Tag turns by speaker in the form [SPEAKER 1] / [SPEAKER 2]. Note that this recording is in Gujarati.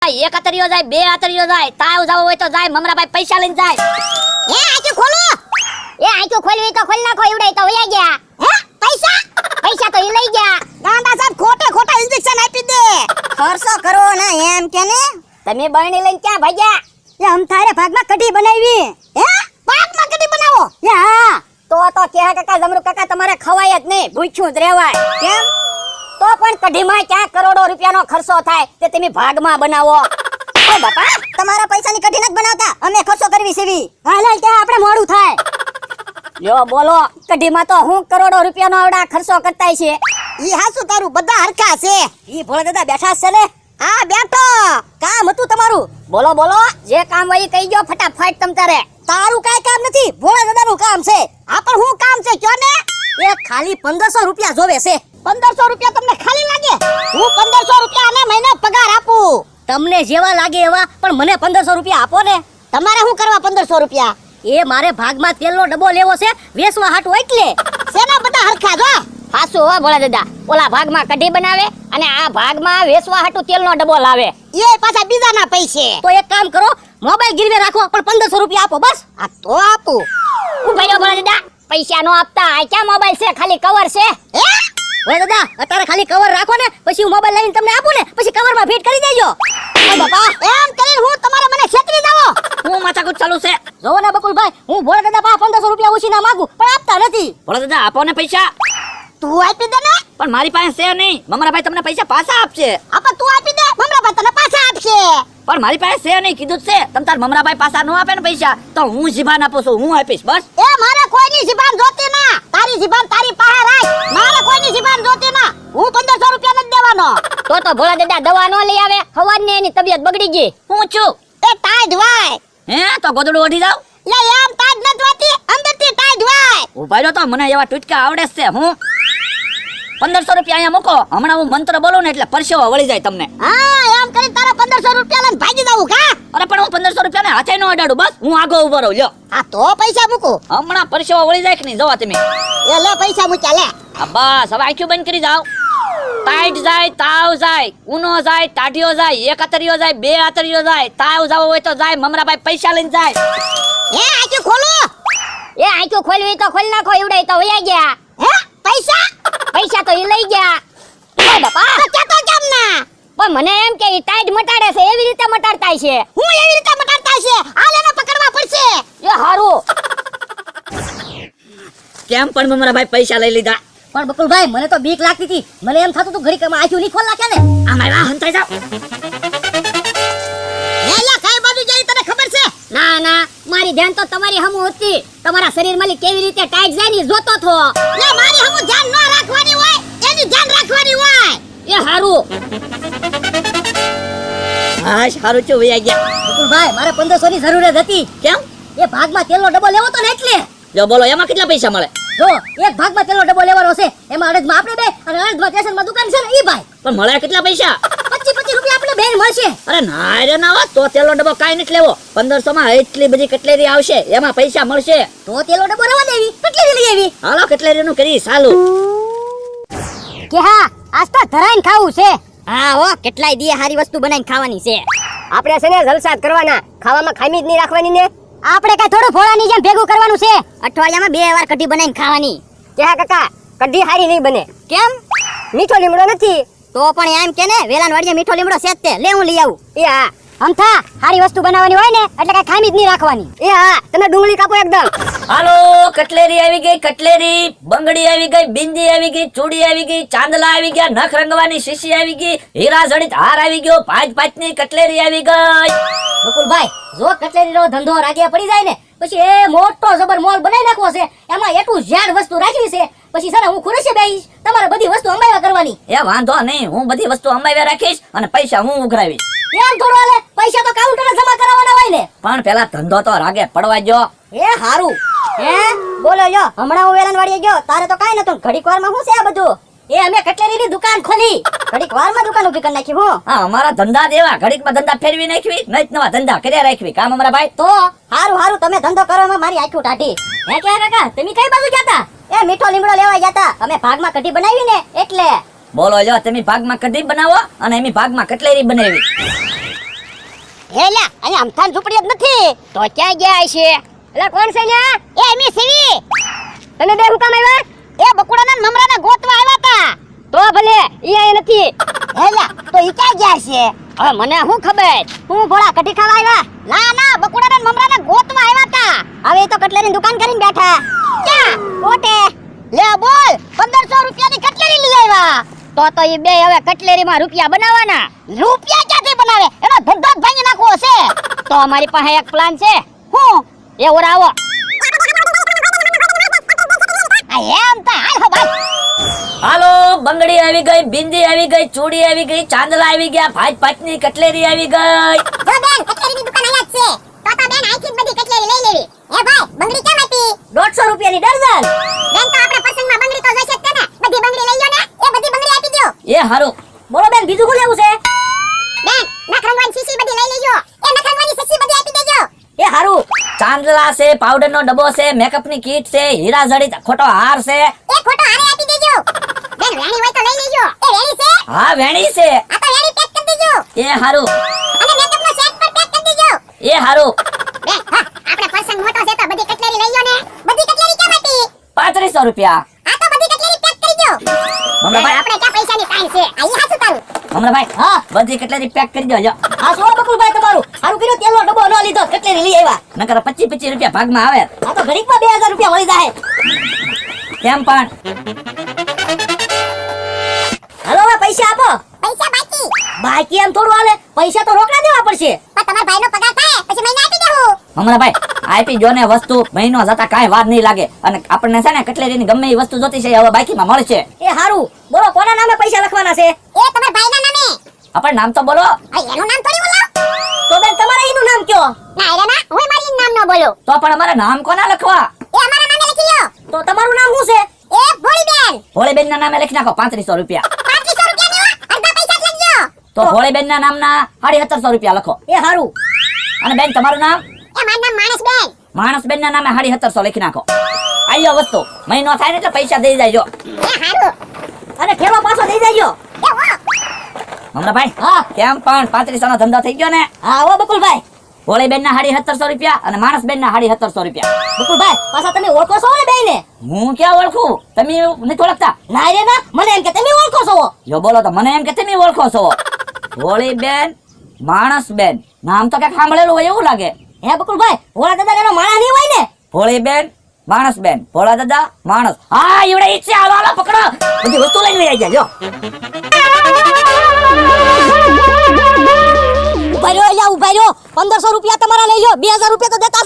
[SPEAKER 1] જાય, એક આતરીઓ જાય, બે આતરીઓ જાય, તાવ જાવ હોય તો જાય, મમરાભાઈ પૈસા લઈને જાય.
[SPEAKER 2] એ આંખો ખોલો. એ આંખો ખોલવી તો ખોલ નાખો, એવડે તો વયા ગયા. હે પૈસા? પૈસા તો ઈ લઈ ગયા. ગાંડા સાહેબ ખોટા ઇન્જેક્શન આપી દે. ખર્ચો કરો ને એમ કે ને.
[SPEAKER 1] તમે બરણી લઈને ક્યાં ભાગ્યા?
[SPEAKER 2] એ હમ તારે ભાગમાં કઢી બનાવી. હે ભાગમાં કઢી બનાવો? એ હા.
[SPEAKER 1] તો કે કાકા જમરૂ કાકા તમારે ખવાય જ નહીં, ભૂખ્યું જ રહેવાય.
[SPEAKER 2] કેમ?
[SPEAKER 1] તો પણ કઢીમાં ક્યાં કરોડો રૂપિયાનો ખર્ચો થાય તે તમે ભાગમાં બનાવો.
[SPEAKER 2] ઓ બાપા, તમારા પૈસાની કઢી નથી બનાવતા, અમે ખર્ચો કરવી સેવી. હાલ ત્યાં આપણે મોડું થાય.
[SPEAKER 1] લ્યો બોલો, કઢીમાં તો હું કરોડો રૂપિયાનો આવડા ખર્ચો કરતાય છે.
[SPEAKER 2] ઈ હાસુ તારું બધા હરખા છે.
[SPEAKER 1] ઈ ભોળા દાદા બેઠા છે ને?
[SPEAKER 2] હા બેઠો. કામ હતું તમારું?
[SPEAKER 1] બોલો બોલો, જે કામ હોય ઈ કહી દો ફટાફટ તમ તારે.
[SPEAKER 2] તારું કાઈ કામ નથી, ભોળા દાદાનું કામ છે. આ પણ હું કામ છે કયો ને? એ ખાલી 1500 રૂપિયા જોવે છે. 1500 રૂપિયા તમને ખાલી લાગે? હું 1500 રૂપિયા આને મહિને પગાર આપું.
[SPEAKER 1] તમને જેવા લાગે એવા, પણ મને 1500 રૂપિયા આપો ને.
[SPEAKER 2] તમારે શું કરવા 1500 રૂપિયા?
[SPEAKER 1] એ મારે ભાગમાં તેલનો ડબ્બો લેવો છે, વેચવા હાટું એટલે.
[SPEAKER 2] સેના બધા હરખા જો.
[SPEAKER 1] હાસુ હો ભોળા દાદા, ઓલા ભાગમાં કઢી બનાવે અને આ ભાગમાં વેચવા હાટું તેલનો ડબ્બો લાવે.
[SPEAKER 2] એ પાછા બીજાના પૈસે.
[SPEAKER 1] તો એક કામ કરો, મોબાઈલ ગીરવે રાખો પણ 1500 રૂપિયા આપો બસ.
[SPEAKER 2] આ તો આપું.
[SPEAKER 1] ઉભા રહ્યો ભોળા દાદા, પૈસા નો આપતા. આ ક્યાં મોબાઈલ છે, ખાલી કવર છે.
[SPEAKER 2] હે
[SPEAKER 1] ભોળા દાદા, અત્યારે ખાલી કવર રાખો ને, પછી હું મોબાઈલ લઈને તમને આપું ને, પછી કવરમાં ફિટ કરી દેજો.
[SPEAKER 2] ઓ બાપા, એમ કરીને હું તમારે મને છેતરી જાવો.
[SPEAKER 1] હું માથાકૂટ ચાલુ છે. જોવો ને બકુલભાઈ, હું ભોળા દાદા પાસે 1500 રૂપિયા ઉછીના માંગુ પણ આપતા નથી. ભોળા દાદા આપો ને પૈસા.
[SPEAKER 2] તું આપી દે ને.
[SPEAKER 1] પણ મારી પાસે છે નહીં, મમરાભાઈ તમને પૈસા પાછા આપશે.
[SPEAKER 2] આપા તું આપી દે, મમરાભાઈ તને પાછા આપશે.
[SPEAKER 1] પણ મારી પાસે છે નહીં, કીધું છે. તમ તાર મમરાભાઈ પાછા નો આપે ને પૈસા તો હું જીભાન આપું છું, હું આપીશ બસ.
[SPEAKER 2] એ મારે કોઈની જીભાન જોતી ના. તારી જીભાન તારી પાસે રાખ. મારે કોઈની જીભાન જોતી ના. હું 1500 રૂપિયા નથી દેવાનો.
[SPEAKER 1] તો ભોળા દાદા દવા નો લઈ આવે, હવારની એની તબિયત બગડી ગઈ. હું છું
[SPEAKER 2] એ ટાઈડ વાય.
[SPEAKER 1] હે તો ગોદડું ઓઢી જાવ.
[SPEAKER 2] લે એમ ટાઈડ નથી વાતી, અંદરથી ટાઈડ વાય.
[SPEAKER 1] ઉભા રહ્યો, તો મને એવા ટૂટકા આવડે છે. હું 1500 રૂપિયા અહીંયા મૂકો, હમણાં હું મંત્ર બોલું ને એટલે પરસેવો વળી જાય તમને.
[SPEAKER 2] હા એમ કરી તારા 1500 રૂપિયા લઈને ભાગી જાવું કા?
[SPEAKER 1] અરે પણ હું 1500 રૂપિયા ને હાથે નો અડાડું, બસ હું આગો ઉભો રહું. લ્યો
[SPEAKER 2] આ તો પૈસા મૂકો.
[SPEAKER 1] હમણાં પરસેવો વળી જાય કે નહીં જોવા તમે.
[SPEAKER 2] એ લે પૈસા મૂક્યા લે.
[SPEAKER 1] આ બસ હવે આંખ્યું બંધ કરી જાવ. ટાઈટ જાય, તાવ જાય, ઉનો જાય, ટાઢિયો જાય, એક આતરીઓ જાય, બે આતરીઓ જાય, તાવ જાવ હોય તો જાય, મમરાભાઈ પૈસા લઈને જાય.
[SPEAKER 2] એ આંખો ખોલો.
[SPEAKER 1] એ આંખ્યું ખોલવી તો ખોલ નાખો, એવડે તો વયા ગયા.
[SPEAKER 2] હે પૈસા?
[SPEAKER 1] પૈસા તો ઈ લઈ ગયા.
[SPEAKER 2] ઓય બાપા, તો કેતો કેમ ના?
[SPEAKER 1] પણ મને એમ કે ઈ ટાઈટ મટાડે છે, એવી રીતે મટાડતા છે.
[SPEAKER 2] હું એવી રીતે મટાડતા છે? હાલ એને પકડવા પડશે.
[SPEAKER 1] એ હારું. કેમ પણ મમરાભાઈ પૈસા લઈ લીધા?
[SPEAKER 2] પણ બકુલભાઈ મને તો બીક લાગતી હતી. મને એમ થતું તું ઘડી કમાં આંખો ની ખોલ નાખે ને.
[SPEAKER 1] આમાં વાહ હંતાઈ જાવ.
[SPEAKER 2] એલા કઈ બાજુ જઈ તને ખબર છે?
[SPEAKER 1] ના ના, મારી ધ્યાન તો તમારી હમુ હતી. તમારા શરીરમાં કેવી રીતે ટાઈટ જાય ની જોતો થો.
[SPEAKER 2] લે મારી હમુ ધ્યાન ન રાખવાની હોય, એની ધ્યાન રાખવાની હોય.
[SPEAKER 1] એ હારું. હા હારું છો વયા ગયા.
[SPEAKER 2] બકુલભાઈ મારે 1500 ની જરૂર જ હતી.
[SPEAKER 1] કેમ?
[SPEAKER 2] એ ભાગમાં તેલનો ડબ્બો લેવો તો ને એટલે.
[SPEAKER 1] જો બોલો, એમાં કેટલા પૈસા મળે?
[SPEAKER 2] જો એક ભાગમાં તેલનો ડબ્બો લેવાનો છે, એમાં અડધમાં આપણે બે અને અડધમાં સ્ટેશનમાં દુકાન છે ને ઈ ભાઈ.
[SPEAKER 1] પણ મળે કેટલા પૈસા?
[SPEAKER 2] 25 રૂપિયા આપણે બેન મળશે.
[SPEAKER 1] અરે ના રે ના, તો તેલનો ડબ્બો કાઈ નથી લેવો. 1500 માં એટલી બધી કટલેરી આવશે, એમાં પૈસા મળશે.
[SPEAKER 2] તો તેલનો ડબ્બો રહેવા દેવી, કેટલી લઈ આવી.
[SPEAKER 1] હાલો કટલેરી નું કરી ચાલુ.
[SPEAKER 2] કે હા આજ તો ધરાઈને ખાવું છે.
[SPEAKER 1] હા હો, કેટલાય દી હારી વસ્તુ બનાવીને ખાવાની છે.
[SPEAKER 2] આપણે છે ને જલસા કરવાના, ખાવામાં ખામી જ નહીં રાખવાની ને. આપણે કઈ થોડું ફોડાની જેમ ભેગું કરવાનું છે.
[SPEAKER 1] અઠવાડિયામાં 2 વાર કઢી બનાવીને ખાવાની.
[SPEAKER 2] કે હા કાકા, કઢી હારી નહીં બને.
[SPEAKER 1] કેમ?
[SPEAKER 2] મીઠો લીમડો નથી.
[SPEAKER 1] તો પણ એમ કે ને વેલાન વાડીએ મીઠો લીમડો છે તે, લે હું લઈ આવું.
[SPEAKER 2] એ હા અમથા હારી વસ્તુ બનાવવાની હોય ને એટલે કઈ ખામી જ નહીં રાખવાની. એ હા તમે ડુંગળી કાપો એકદમ.
[SPEAKER 1] હાલો, કટલેરી આવી ગઈ, કટલેરી, બંગડી આવી ગઈ, બિંદી આવી ગઈ, ચૂડી આવી ગઈ, ચાંદલા આવી ગયા, નખ રંગવાની શીશી આવી ગઈ, હીરા જડિત હાર આવી ગયો, 5-5 ની કટલેરી આવી ગઈ.
[SPEAKER 2] બકુલભાઈ જો કટલેરીનો ધંધો રાગ્યા પડી જાય ને પછી એ મોટો જબર મોલ બનાવી નાખવો છે. એમાં એટલું ઝાડ વસ્તુ રાખવી છે. પછી સર હું ખુરશી બેહીશ, તમારે બધી વસ્તુ અંબાવ્યા કરવાની.
[SPEAKER 1] એ વાંધો નહીં, હું બધી વસ્તુ અંબાવ્યા રાખીશ અને પૈસા હું ઉઘરાવીશ.
[SPEAKER 2] એમ થોડું હાલે, પૈસા તો કાઉન્ટરે જમા કરાવવાના હોય ને.
[SPEAKER 1] પણ પેલા ધંધો તો રાગે પડવા જો.
[SPEAKER 2] એ હારું. હે બોલો જો, હમણાં હું વેલણવાડીએ ગયો, તારે તો કાઈ નતું. ઘડીક વારમાં શું છે આ બધું? એ અમે કટલેરીની દુકાન ખોલી, ઘડીક વારમાં દુકાન ઊભી કરી નાખી. હું
[SPEAKER 1] હા, અમારા ધંધા દેવા, ઘડીકમાં ધંધા ફેરવી નાખવી, નહીં નવા ધંધા કર્યા રાખવી. કામ અમારા ભાઈ.
[SPEAKER 2] તો હારું હારું, તમે ધંધો કરવામાં મારી આંખો ટાઢી. હે કે કાકા, તમે કઈ બાજુ ગયા તા? એ મીઠો લીમડો લેવા ગયા તા. અમે ભાગમાં કઢી બનાવી ને એટલે.
[SPEAKER 1] બોલો જો, તમે ભાગમાં કઢી બનાવો અને એમી ભાગમાં કટલેરી બનાવી.
[SPEAKER 2] હેલા અહીંયા અમથાન ઝૂંપડી જ નથી તો ક્યાં ગયા છે? એલા કોણ છે લ્યા? એ મી સીવી. તને બે હું કામ આવ્યા? એ બકુડાના ને મમરાના ગોતવા આવ્યા તા. તો ભલે ઈ અહીંયા નથી. હેલા તો ઈ ક્યાં ગયા છે? હવે મને શું ખબર? હું ભોળા કઢી ખાવા આવ્યા? ના ના બકુડાના ને મમરાના ગોતવા આવ્યા તા. હવે તો કટલેરીની દુકાન કરીને બેઠા. ક્યાં? કોટે. લે બોલ 1500 રૂપિયાની કટલેરી લઈ આવ્યા. તો ઈ બે હવે કટલેરીમાં રૂપિયા બનાવવાના. રૂપિયા ક્યાંથી બનાવે? એનો ધંધો જ ભાંગી નાખવો છે. તો અમારી પાસે એક પ્લાન છે. હું એ ઓરાવો. આ એમ તા હાલ હો ભાઈ.
[SPEAKER 1] હાલો, બંગડી આવી ગઈ, બિંદી આવી ગઈ, ચૂડી આવી ગઈ, ચાંદલા આવી ગયા, ભાત ભાતની કટલેરી આવી ગઈ.
[SPEAKER 2] જો બેન કટલેરીની દુકાન અહીંયા જ છે. તો બેન આઈથી જ બધી કટલેરી લઈ લેવી. એ ભાઈ બંગડી કેમ આપી? 150 રૂપિયાની ડઝન. બેન તો આપણે પસંદમાં બંગડી તો જોઈશે જ છે ને. બધી બંગડી લઈ લો ને. એ બધી બંગડી આપી દો.
[SPEAKER 1] એ હારું.
[SPEAKER 2] બોલો બેન બીજું શું લેવું છે? બેન નખરંગવાની શીશી બધી લઈ લેજો. એ નખરંગવાની શીશી બધી આપી દેજો.
[SPEAKER 1] એ હારું. ચાંદલા છે, પાવડરનો ડબ્બો છે, મેકઅપની કીટ છે, હીરા જડિત ખોટો હાર છે.
[SPEAKER 2] એ ખોટો હારે આપી દેજો. બેન વેણી હોય તો લઈ લેજો. એ વેણી છે?
[SPEAKER 1] હા, વેણી છે.
[SPEAKER 2] આ તો વેણી પેક કરી દેજો.
[SPEAKER 1] એ હારું.
[SPEAKER 2] અને મેકઅપનો સેટ પણ પેક કરી દેજો.
[SPEAKER 1] એ હારું.
[SPEAKER 2] બેન હા આપણે પસંદ મોટો છે તો બધી કટલેરી લઈ લો ને. બધી કટલેરી કેમ આપી?
[SPEAKER 1] 3500 રૂપિયા.
[SPEAKER 2] આ તો બધી કટલેરી પેક કરી દો.
[SPEAKER 1] મમરાભાઈ,
[SPEAKER 2] આપણે ક્યાં પૈસાની તાણ છે? આઈ હાસુ તારું.
[SPEAKER 1] મમરાભાઈ,
[SPEAKER 3] હા
[SPEAKER 1] બધી કટલેરી પેક કરી દેજો.
[SPEAKER 3] આ શું બકુલભાઈ તમારું? સારું કર્યું તેલનો ડબ્બો ન લીધો, કટલેરી લઈ આવ્યા.
[SPEAKER 1] નકર 25 રૂપિયા ભાગમાં આવે.
[SPEAKER 3] આ તો ઘડીકમાં 2000 રૂપિયા મળી જાય.
[SPEAKER 1] કેમ પણ
[SPEAKER 3] હાલો હવે પૈસા આપો.
[SPEAKER 2] પૈસા બાકી.
[SPEAKER 3] બાકી એમ થોડું હાલે, પૈસા તો રોકડા દેવા પડશે.
[SPEAKER 2] પણ તમારા ભાઈનો પગાર થાય પછી મહિને આપી દેવું.
[SPEAKER 1] મમરાભાઈ, આપી જો ને વસ્તુ મહિનો જતા કાંઈ વાર નહીં લાગે. અને આપણને છે ને કટલેરીની ગમે એ વસ્તુ જોતી છે એ હવે બાકીમાં મળશે.
[SPEAKER 3] એ હારું, બોલો કોના નામે પૈસા લખવાના છે?
[SPEAKER 2] એ તમારા ભાઈના નામે.
[SPEAKER 1] આપણે નામ તો બોલો.
[SPEAKER 2] આ એનું નામ થોડી બોલાવ.
[SPEAKER 3] તો બેન તમારે એનું નામ કયો?
[SPEAKER 2] ના એરે ના હું મારી નામ ન બોલું.
[SPEAKER 1] તો પણ અમારે નામ કોના લખવા?
[SPEAKER 2] એ અમારા નામે લખી લ્યો.
[SPEAKER 3] તો તમારું નામ શું છે?
[SPEAKER 2] એ ભોળીબેન.
[SPEAKER 1] ભોળીબેન ના નામે લખી નાખો 3500 રૂપિયા.
[SPEAKER 2] 3500 રૂપિયા અડધા પૈસા જ લખજો.
[SPEAKER 1] તો ભોળીબેન ના નામના 1750 રૂપિયા લખો.
[SPEAKER 3] એ હારું.
[SPEAKER 1] અને બેન તમારું નામ?
[SPEAKER 2] એ મારું નામ માણસબેન.
[SPEAKER 1] માણસબેન ના નામે 1750 લખી નાખો. આયો વસ્તુ મહિનો થાય ને એટલે પૈસા દઈ જાયજો.
[SPEAKER 2] એ હારું.
[SPEAKER 3] અને ઠેલો પાછો દઈ દેજો.
[SPEAKER 2] એ હો.
[SPEAKER 1] મમરાભાઈ,
[SPEAKER 3] હા
[SPEAKER 1] કેમ પણ 3500 નો ધંધો થઈ ગયો ને?
[SPEAKER 3] હા હો બકુલભાઈ.
[SPEAKER 1] ભોળીબેન ના 1750 રૂપિયા અને માણસબેન ના 1750 રૂપિયા.
[SPEAKER 3] બકુલભાઈ પાછા તમે ઓળખો છો ને બેયને?
[SPEAKER 1] હું ક્યાં ઓળખું? તમે નથી ઓળખતા?
[SPEAKER 3] ના રે ના, મને એમ કે તમે ઓળખો છો.
[SPEAKER 1] જો બોલો તો મને એમ કે તમે ઓળખો છો. ભોળીબેન, માણસબેન, નામ તો ક્યાંક સાંભળેલું હોય એવું લાગે.
[SPEAKER 3] હે બકુલભાઈ, ભોળા દાદા એનો માણા નહીં હોય ને?
[SPEAKER 1] ભોળીબેન, માણસબેન, ભોળા દાદા, માણસ. હા, એવડે ઈ છે. હાલો હાલો પકડો. બધી વસ્તુ લઈને લઈ આવી જાજો.
[SPEAKER 3] ઉભા રહ્યો, 1500 રૂપિયા તમારા લઈ લો, 2000 રૂપિયા તો દેતા